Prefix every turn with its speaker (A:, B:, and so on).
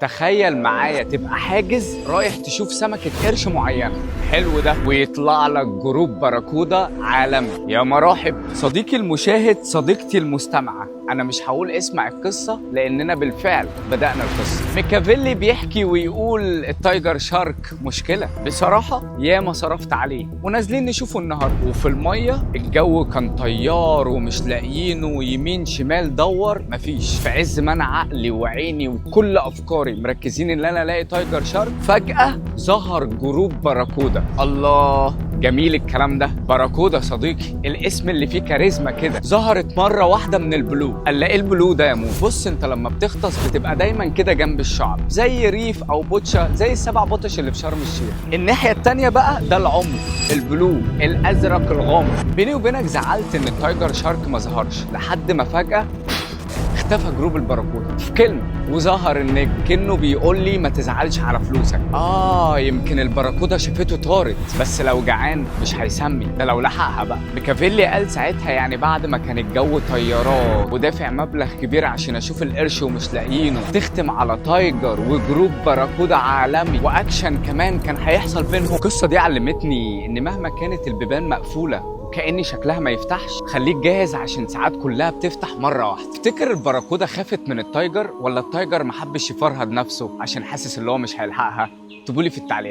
A: تخيل معايا تبقى حاجز رايح تشوف سمكة قرش معينة. حلو ده، ويطلع لك جروب باراكودا عالمي. يا مراحب صديقي المشاهد، صديقتي المستمعة، أنا مش هقول اسمع القصة لأننا بالفعل بدأنا القصة. ميكافيلي بيحكي ويقول التايجر شارك مشكلة بصراحة ياما صرفت عليه ونازلين نشوفه النهاردة، وفي المية الجو كان طيار ومش لاقيينه، يمين شمال دور مفيش. في عز ما أنا عقلي وعيني وكل أفكاري مركزين ان انا الاقي تايجر شارك، فجأة ظهر جروب باراكودا. الله، جميل الكلام ده. باراكودا صديقي الاسم اللي فيه كاريزما كده. ظهرت مرة واحدة من البلو. قال ايه البلو ده يا مو؟ بص انت لما بتغطس بتبقى دايما كده جنب الشعب، زي ريف او بوتشا، زي السبع بطش اللي في شرم الشيخ. الناحية التانية بقى ده العمق، البلو الازرق الغامق. بيني وبينك زعلت ان التايجر شارك ما ظهرش لحد ما فجأة اختفى جروب الباراكودا في كلمة، وظهر النجم كأنه بيقول لي ما تزعلش على فلوسك. يمكن الباراكودا شافته طارت، بس لو جعان مش هيسمي، ده لو لحقها بقى. ميكافيلي قال ساعتها يعني بعد ما كان الجو طيارات ودافع مبلغ كبير عشان اشوف القرش ومش لاقيينه، تختم على تايجر وجروب باراكودا عالمي واكشن كمان كان هيحصل بينهم. القصة دي علمتني ان مهما كانت البيبان مقفولة وكأني شكلها ما يفتحش، خليك جاهز عشان ساعات كلها بتفتح مرة واحدة. تفتكر الباراكودا خافت من التايجر ولا التايجر محبش يفرهد نفسه عشان حاسس اللي هو مش هيلحقها؟ اكتبولي في التعليقات.